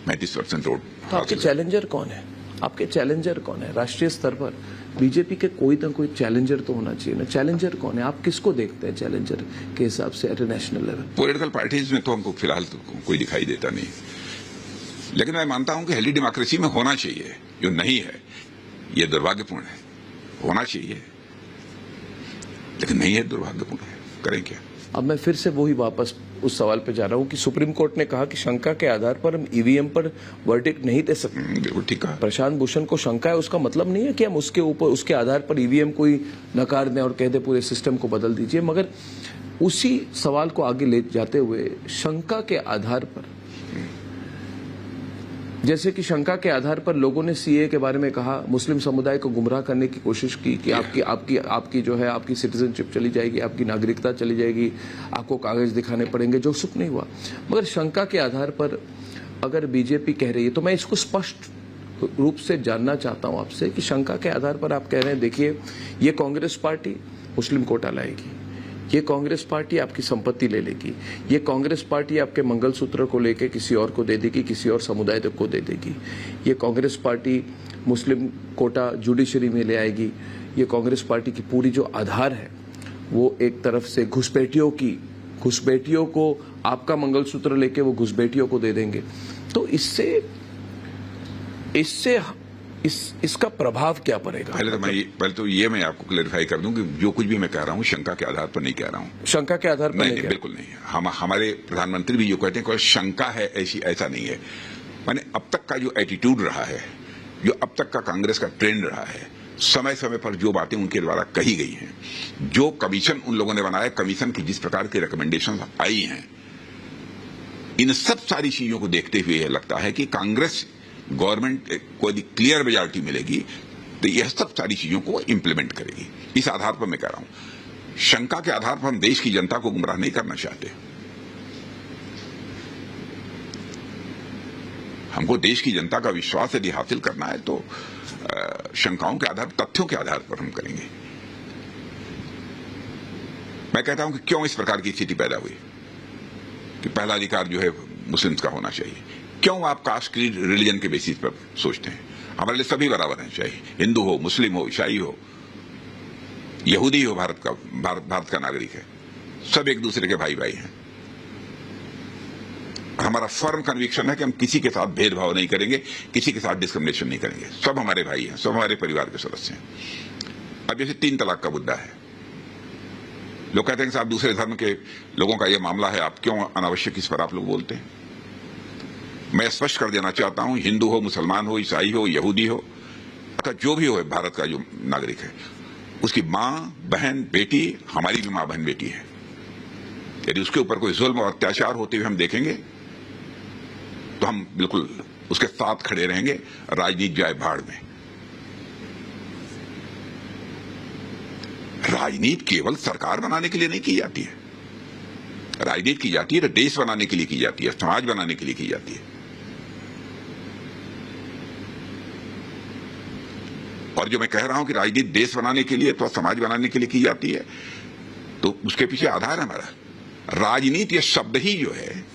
35% vote. तो आपके challenger कौन है? आपके चैलेंजर कौन है राष्ट्रीय स्तर पर? बीजेपी के कोई ना कोई चैलेंजर तो होना चाहिए ना। चैलेंजर कौन है? आप किसको देखते हैं चैलेंजर के हिसाब से at national level? Political parties में तो हमको फिलहाल तो कोई दिखाई देता नहीं, लेकिन मैं मानता हूं कि हेल्दी डेमोक्रेसी में होना चाहिए। जो नहीं है ये दुर्भाग्यपूर्ण है। होना चाहिए लेकिन नहीं है, दुर्भाग्यपूर्ण है, करें क्या। अब मैं फिर से वही वापस उस सवाल पे जा रहा हूं कि सुप्रीम कोर्ट ने कहा कि शंका के आधार पर हम ईवीएम पर वर्डिक्ट नहीं दे सकते। बिल्कुल ठीक कहा। प्रशांत भूषण को शंका है, उसका मतलब नहीं है कि हम उसके ऊपर उसके आधार पर ईवीएम को ही नकार दें और कह दें पूरे सिस्टम को बदल दीजिए। मगर उसी सवाल को आगे ले जाते हुए शंका के आधार पर, जैसे कि शंका के आधार पर लोगों ने सीए के बारे में कहा, मुस्लिम समुदाय को गुमराह करने की कोशिश की कि आपकी जो है आपकी सिटीजनशिप चली जाएगी, आपकी नागरिकता चली जाएगी, आपको कागज दिखाने पड़ेंगे, जो सुख नहीं हुआ। मगर शंका के आधार पर अगर बीजेपी कह रही है तो मैं इसको स्पष्ट रूप से जानना चाहता हूं आपसे कि शंका के आधार पर आप कह रहे हैं देखिए ये कांग्रेस पार्टी मुस्लिम कोटा लाएगी, ये कांग्रेस पार्टी आपकी संपत्ति ले लेगी, ये कांग्रेस पार्टी आपके मंगलसूत्र को लेके किसी और को दे देगी, किसी और समुदाय को दे देगी, ये कांग्रेस पार्टी मुस्लिम कोटा जुडिशरी में ले आएगी, ये कांग्रेस पार्टी की पूरी जो आधार है वो एक तरफ से घुसपैठियों को आपका मंगलसूत्र लेके वो घुसपैठियों को दे देंगे। तो इसका प्रभाव क्या पड़ेगा? पहले तो ये मैं आपको क्लेरिफाई कर दूं कि जो कुछ भी मैं कह रहा हूं शंका के आधार पर नहीं कह रहा हूं। शंका के आधार पर नहीं, बिल्कुल नहीं। हमारे प्रधानमंत्री भी जो कहते हैं कोई शंका है ऐसा नहीं है। माने अब तक का जो एटीट्यूड रहा है, जो अब तक का कांग्रेस का ट्रेंड रहा है, समय समय पर जो बातें उनके द्वारा कही गई हैं, जो कमीशन उन लोगों ने बनाया, कमीशन की जिस प्रकार की रिकमेंडेशन आई हैं, इन सब सारी चीजों को देखते हुए यह लगता है कि कांग्रेस गवर्नमेंट को यदि क्लियर मेजॉरिटी मिलेगी तो यह सब सारी चीजों को इम्प्लीमेंट करेगी। इस आधार पर मैं कह रहा हूं, शंका के आधार पर हम देश की जनता को गुमराह नहीं करना चाहते। हमको देश की जनता का विश्वास यदि हासिल करना है तो शंकाओं के आधार, तथ्यों के आधार पर हम करेंगे। मैं कहता हूं कि क्यों इस प्रकार की स्थिति पैदा हुई कि पहला अधिकार जो है मुस्लिम्स का होना चाहिए। क्यों आप कास्ट, क्रीड, रिलीजन के बेसिस पर सोचते हैं? हमारे लिए सभी बराबर हैं, चाहे हिंदू हो, मुस्लिम हो, ईसाई हो, यहूदी हो, भारत का नागरिक है, सब एक दूसरे के भाई भाई हैं। हमारा फर्म कन्विक्शन है कि हम किसी के साथ भेदभाव नहीं करेंगे, किसी के साथ डिस्क्रिमिनेशन नहीं करेंगे। सब हमारे भाई हैं, सब हमारे परिवार के सदस्य हैं। अब जैसे 3 तलाक का मुद्दा है, लोग कहते हैं कि साहब दूसरे धर्म के लोगों का यह मामला है, आप क्यों अनावश्यक इस पर आप लोग बोलते हैं? मैं स्पष्ट कर देना चाहता हूं, हिंदू हो, मुसलमान हो, ईसाई हो, यहूदी हो, अथवा जो भी हो भारत का जो नागरिक है, उसकी मां, बहन, बेटी हमारी भी मां, बहन, बेटी है। यदि उसके ऊपर कोई जुल्म और अत्याचार होते हुए हम देखेंगे तो हम बिल्कुल उसके साथ खड़े रहेंगे। राजनीति जाए भाड़ में। राजनीति केवल सरकार बनाने के लिए नहीं की जाती है। राजनीति की जाती है तो देश बनाने के लिए की जाती है, समाज बनाने के लिए की जाती है। और जो मैं कह रहा हूं कि राजनीति देश बनाने के लिए तो समाज बनाने के लिए की जाती है, तो उसके पीछे आधार है हमारा। राजनीति यह शब्द ही जो है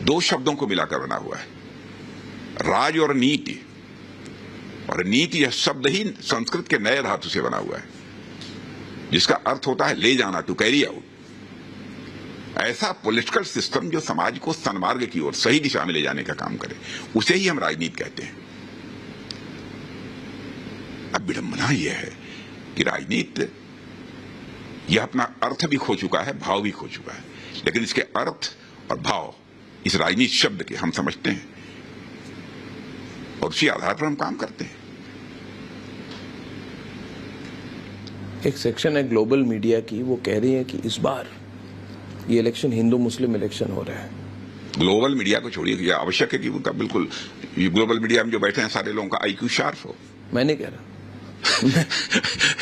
2 शब्दों को मिलाकर बना हुआ है, राज और नीति। और नीति यह शब्द ही संस्कृत के नए धातु से बना हुआ है, जिसका अर्थ होता है ले जाना, टू कैरी आउट। ऐसा पॉलिटिकल सिस्टम जो समाज को सन्मार्ग की ओर, सही दिशा में ले जाने का काम करे, उसे ही हम राजनीति कहते हैं। अब विडंबना यह है कि राजनीति यह अपना अर्थ भी खो चुका है, भाव भी खो चुका है। लेकिन इसके अर्थ और भाव इस राजनीति शब्द के हम समझते हैं और उसी आधार पर हम काम करते हैं। एक सेक्शन है ग्लोबल मीडिया की, वो कह रही है कि इस बार ये इलेक्शन हिंदू मुस्लिम इलेक्शन हो रहा है। ग्लोबल मीडिया को छोड़िए, यह आवश्यक है कि उनका बिल्कुल, ये ग्लोबल मीडिया में जो बैठे हैं सारे लोगों का आईक्यू शार्प हो। मैं नहीं कह रहा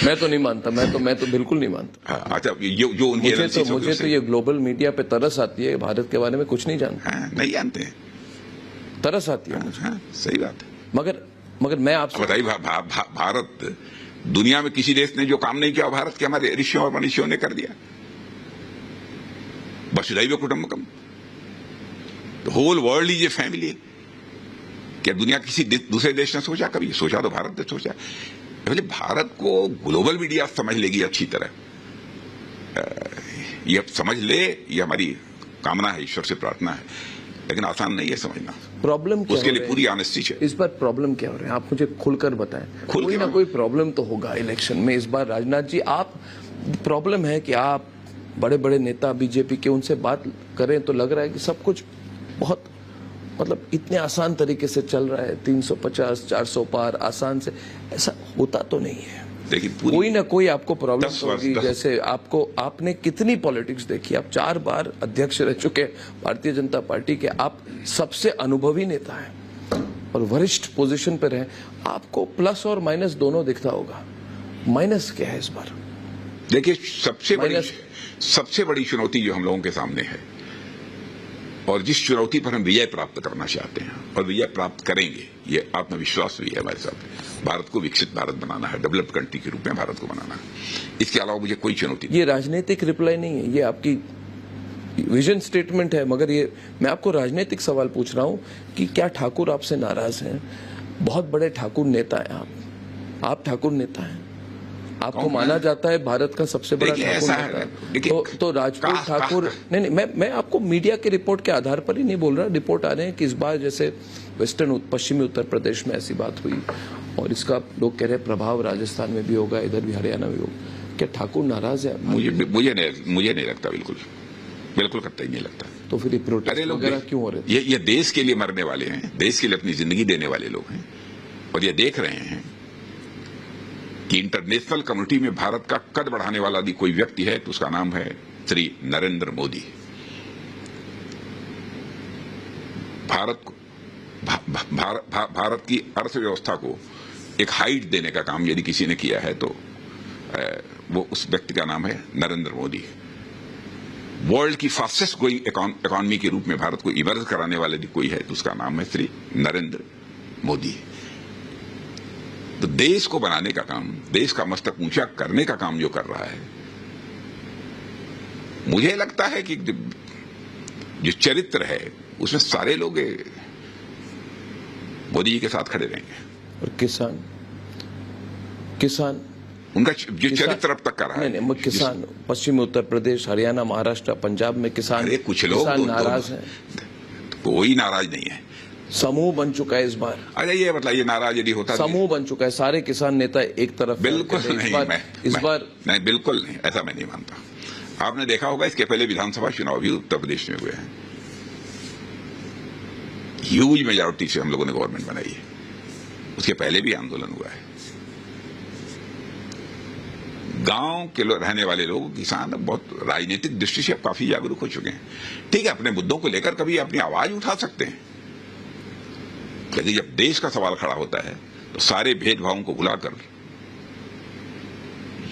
मैं तो नहीं मानता, मैं तो बिल्कुल नहीं मानता। अच्छा, जो उनकी मुझे तो ये ग्लोबल मीडिया पे तरस आती है, भारत के बारे में कुछ नहीं जानता। नहीं जानते हैं, तरस आती है मुझे। सही बात है। मगर मैं आपसे बताइए, भारत दुनिया में किसी देश ने जो काम नहीं किया भारत के हमारे ऋषियों और मनीषियों ने कर दिया। वसुधैव कुटुंबकम। The whole world is a family. क्या दुनिया किसी दूसरे देश ने सोचा? कभी सोचा तो भारत ने सोचा। पहले भारत को ग्लोबल मीडिया समझ लेगी अच्छी तरह, ये समझ ले, ये हमारी कामना है, ईश्वर से प्रार्थना है, लेकिन आसान नहीं है समझना। प्रॉब्लम क्या उसके लिए पूरी ऑनेस्टी चाहिए। इस बार प्रॉब्लम क्या हो रहा है, आप मुझे खुलकर बताएं। कोई ना कोई प्रॉब्लम तो होगा इलेक्शन में इस बार। राजनाथ जी, आप प्रॉब्लम है कि आप बड़े बड़े नेता बीजेपी के, उनसे बात करें तो लग रहा है कि सब कुछ बहुत मतलब इतने आसान तरीके से चल रहा है, 350 400 पार आसान से, ऐसा होता तो नहीं है। लेकिन कोई ना कोई आपको प्रॉब्लम होगी। जैसे आपने कितनी पॉलिटिक्स देखी, आप 4 बार अध्यक्ष रह चुके भारतीय जनता पार्टी के, आप सबसे अनुभवी नेता हैं और वरिष्ठ पोजीशन पर हैं, आपको प्लस और माइनस दोनों दिखता होगा। माइनस क्या है इस बार? देखिए, सबसे बड़ी चुनौती जो हम लोगों के सामने है और जिस चुनौती पर हम विजय प्राप्त करना चाहते हैं और विजय प्राप्त करेंगे, ये आत्मविश्वास भी है हमारे साथ। भारत को विकसित भारत बनाना है, डेवलप्ड कंट्री के रूप में भारत को बनाना है। इसके अलावा मुझे कोई चुनौती नहीं। ये राजनीतिक रिप्लाई नहीं है, ये आपकी विजन स्टेटमेंट है। मगर ये मैं आपको राजनीतिक सवाल पूछ रहा हूं कि क्या ठाकुर आपसे नाराज हैं? बहुत बड़े ठाकुर नेता हैं आप ठाकुर नेता हैं, आपको माना जाता है भारत का सबसे बड़ा ठाकुर नेता। तो राजपूत ठाकुर नहीं, मैं आपको मीडिया की रिपोर्ट के आधार पर ही नहीं बोल रहा। रिपोर्ट आ रहे हैं कि इस बार जैसे पश्चिमी उत्तर प्रदेश में ऐसी बात हुई और इसका लोग कह रहे हैं प्रभाव राजस्थान में भी होगा, इधर भी हरियाणा में होगा। क्या ठाकुर नाराज है? मुझे नहीं लगता, बिल्कुल कतई नहीं लगता। तो फिर ये प्रोटेस्ट वगैरह क्यों हो रहे थे? ये देश के लिए मरने वाले हैं, देश के लिए अपनी जिंदगी देने वाले लोग हैं और ये देख रहे हैं कि इंटरनेशनल कम्युनिटी में भारत का कद बढ़ाने वाला यदि कोई व्यक्ति है तो उसका नाम है श्री नरेंद्र मोदी। भारत की अर्थव्यवस्था को एक हाइट देने का काम यदि किसी ने किया है तो वो उस व्यक्ति का नाम है नरेंद्र मोदी। वर्ल्ड की फास्टेस्ट ग्रोइंग इकोनॉमी के रूप में भारत को इमर्ज कराने वाले यदि कोई है तो उसका नाम है श्री नरेंद्र मोदी। तो देश को बनाने का काम, देश का मस्तक ऊंचा करने का काम जो कर रहा है, मुझे लगता है कि जो चरित्र है उसमें सारे लोग मोदी जी के साथ खड़े रहेंगे। और किसान उनका जो चरित्र अब तक कर रहा है, नहीं, किसान पश्चिमी उत्तर प्रदेश, हरियाणा, महाराष्ट्र, पंजाब में किसान, कुछ लोग नाराज हैं। कोई नाराज नहीं है। समूह बन चुका है इस बार। अरे ये मतलब ये नाराज यदि होता, समूह बन चुका है, सारे किसान नेता एक तरफ। बिल्कुल नहीं, इस बार नहीं, बिल्कुल नहीं, ऐसा मैं नहीं मानता। आपने देखा होगा इसके पहले विधानसभा चुनाव भी उत्तर प्रदेश में हुए हैं, ह्यूज मेजॉरिटी से हम लोगों ने गवर्नमेंट बनाई है। उसके पहले भी आंदोलन हुआ है। गांव के रहने वाले लोग, किसान बहुत राजनीतिक दृष्टि से काफी जागरूक हो चुके हैं। ठीक है, अपने मुद्दों को लेकर कभी अपनी आवाज उठा सकते हैं, लेकिन जब देश का सवाल खड़ा होता है तो सारे भेदभावों को भुलाकर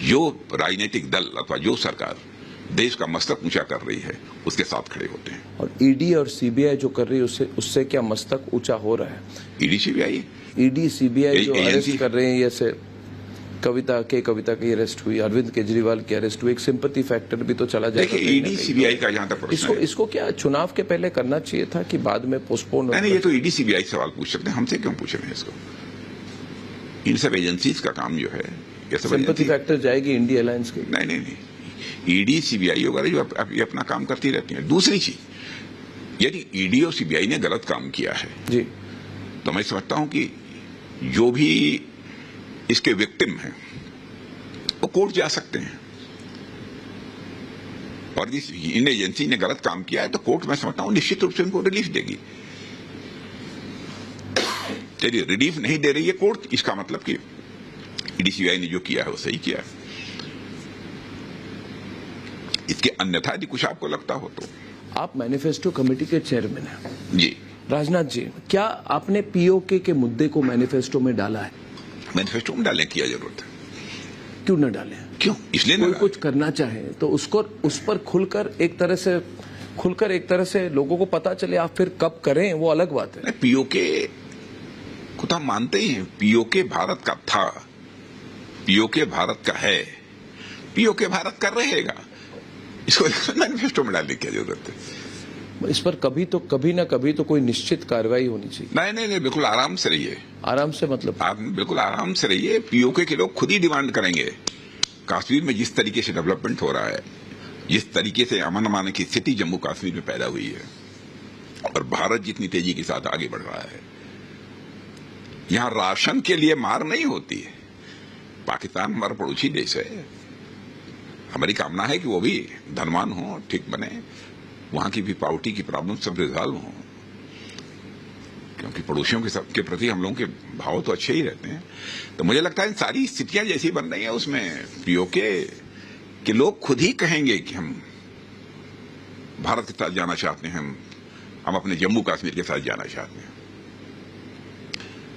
जो राजनीतिक दल अथवा जो सरकार देश का मस्तक ऊंचा कर रही है उसके साथ खड़े होते हैं। और ईडी और सीबीआई जो कर रही है उससे क्या मस्तक ऊंचा हो रहा है? ईडी सीबीआई जो अरेस्ट कर रहे हैं, जैसे कविता की अरेस्ट हुई, अरविंद केजरीवाल की अरेस्ट हुई, एक सिंपैथी फैक्टर भी तो चला जाएगा। देखिए, ईडी सीबीआई का जहां तक प्रश्न है, इसको क्या चुनाव के पहले करना चाहिए था कि बाद में पोस्टपोन? नहीं, ये तो ईडी सीबीआई सवाल पूछ सकते हैं, हमसे क्यों पूछ रहे हैं इसको? इन सब एजेंसीज का काम जो है, ये सब सिंपैथी फैक्टर जाएगी इंडिया अलायंस की। नहीं, ईडी सीबीआई वगैरह जो ये अपना काम करती रहती है। दूसरी चीज, यदि ईडी और सीबीआई ने गलत काम किया है जी, तो मैं समझता हूं कि जो भी इसके विक्टिम हैं वो कोर्ट जा सकते हैं, और जिस इन एजेंसी ने गलत काम किया है तो कोर्ट, मैं समझता हूं, निश्चित रूप से उनको रिलीफ देगी। यदि रिलीफ नहीं दे रही है कोर्ट, इसका मतलब कि ईडी सीबीआई ने जो किया है वो सही किया है। इसके अन्यथा यदि कुछ आपको लगता हो तो। आप मैनिफेस्टो कमेटी के चेयरमैन हैं जी। राजनाथ जी, क्या आपने पीओके के मुद्दे को मैनिफेस्टो में डाला है? मैनिफेस्टो में डालने की क्या जरूरत है? क्यों न डालें? क्यों? इसलिए कोई कुछ करना चाहे तो उस पर खुलकर एक तरह से लोगों को पता चले, आप फिर कब करें वो अलग बात है। पीओके को तो हम मानते ही हैं, पीओके भारत का था, पीओके भारत का है, पीओके भारत का रहेगा। इसको मैनिफेस्टो में डालने की क्या जरूरत है? इस पर कभी ना कभी तो कोई निश्चित कार्रवाई होनी चाहिए। नहीं नहीं नहीं, बिल्कुल आराम से रहिए। आराम से मतलब आप बिल्कुल आराम से रहिए। पीओके के लोग खुद ही डिमांड करेंगे। कश्मीर में जिस तरीके से डेवलपमेंट हो रहा है, जिस तरीके से अमन अमान की स्थिति जम्मू कश्मीर में पैदा हुई है, और भारत जितनी तेजी के साथ आगे बढ़ रहा है, यहां राशन के लिए मार नहीं होती है। पाकिस्तान हमारा पड़ोसी देश है। हमारी कामना है कि वो भी धनवान हो, ठीक बने, वहां की भी पावर्टी की प्रॉब्लम सब रिजॉल्व हो, क्योंकि पड़ोसियों के प्रति हम लोगों के भाव तो अच्छे ही रहते हैं। तो मुझे लगता है सारी स्थितियां जैसी बन रही हैं, उसमें पीओके के लोग खुद ही कहेंगे कि हम भारत के साथ जाना चाहते हैं, हम अपने जम्मू कश्मीर के साथ जाना चाहते हैं।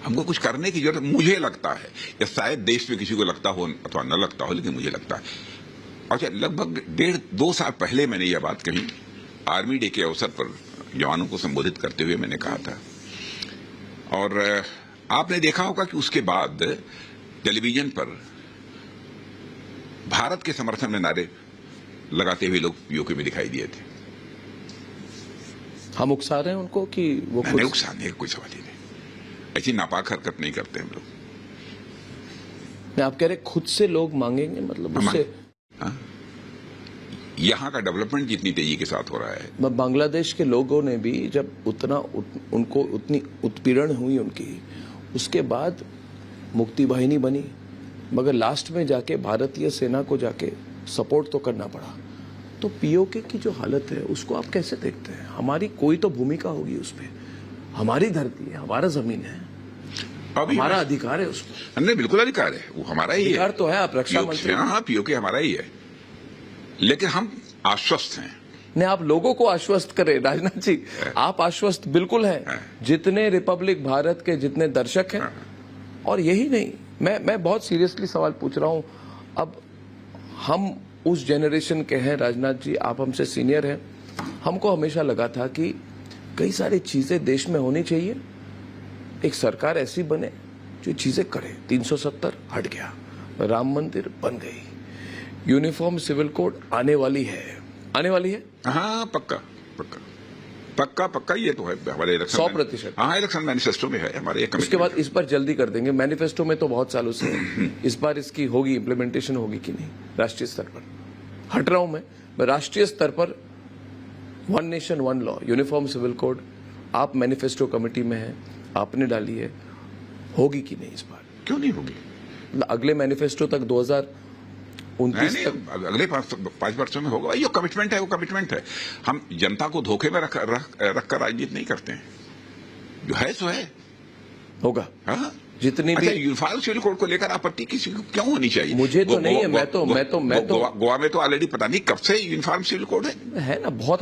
हमको कुछ करने की जरूरत, मुझे लगता है, या शायद देश में किसी को लगता हो अथवा न लगता हो, लेकिन मुझे लगता है। अच्छा, लगभग 1.5-2 साल पहले मैंने यह बात कही, आर्मी डे के अवसर पर जवानों को संबोधित करते हुए मैंने कहा था, और आपने देखा होगा कि उसके बाद टेलीविजन पर भारत के समर्थन में नारे लगाते हुए लोग पीओके में दिखाई दिए थे। हम उकसा रहे हैं उनको कि वो नहीं, उकसाने का कोई सवाल ही नहीं। ऐसी नापाक हरकत नहीं करते हम लोग। मैं आप कह रहे खुद से लोग मांगेंगे, मतलब उससे यहाँ का डेवलपमेंट जितनी तेजी के साथ हो रहा है। बांग्लादेश के लोगों ने भी जब उनको उतनी उत्पीड़न हुई उनकी, उसके बाद मुक्ति वाहिनी बनी, मगर लास्ट में जाके भारतीय सेना को जाके सपोर्ट तो करना पड़ा। तो पीओके की जो हालत है उसको आप कैसे देखते हैं? हमारी कोई तो भूमिका होगी उस पर। हमारी धरती है, हमारा जमीन है, हमारा अधिकार है उस पर। नहीं, बिल्कुल अधिकार है, वो हमारा ही है। अधिकार तो है, आप रक्षा मंत्री। हाँ, पीओके हमारा ही है, लेकिन हम आश्वस्त हैं। नहीं, आप लोगों को आश्वस्त करें राजनाथ जी, आप आश्वस्त बिल्कुल हैं। जितने रिपब्लिक भारत के जितने दर्शक हैं, और यही नहीं, मैं बहुत सीरियसली सवाल पूछ रहा हूं। अब हम उस जनरेशन के हैं, राजनाथ जी आप हमसे सीनियर हैं। हमको हमेशा लगा था कि कई सारी चीजें देश में होनी चाहिए, एक सरकार ऐसी बने जो चीजें करे। 370 हट गया, राम मंदिर बन गई, यूनिफॉर्म सिविल कोड आने वाली है। हाँ, पक्का पक्का पक्का पक्का, ये तो है हमारे इलेक्शन 100%। हाँ, इलेक्शन मैनिफेस्टो में है हमारे। उसके बाद इस बार जल्दी कर देंगे। मैनिफेस्टो में तो बहुत सालों से है, इस बार इसकी होगी इम्प्लीमेंटेशन होगी कि नहीं? राष्ट्रीय स्तर पर हट रहा हूं मैं राष्ट्रीय स्तर पर 1 nation 1 law, uniform civil code, आप मैनिफेस्टो कमेटी में हैं, आपने डाली है, होगी कि नहीं इस बार? क्यों नहीं होगी? अगले मैनिफेस्टो तक 2029 तक, अगले 5 वर्षों में होगा। ये कमिटमेंट है, वो कमिटमेंट है। हम जनता को धोखे में रख कर राजनीति नहीं करते हैं। जो है सो है, होगा। हाँ, जितनी भी यूनिफॉर्म सिविल कोड को लेकर आपत्ति किसी को क्यों होनी चाहिए? मुझे तो नहीं है, मैं तो गोवा में तो ऑलरेडी पता नहीं कब से यूनिफॉर्म सिविल कोड है ना, बहुत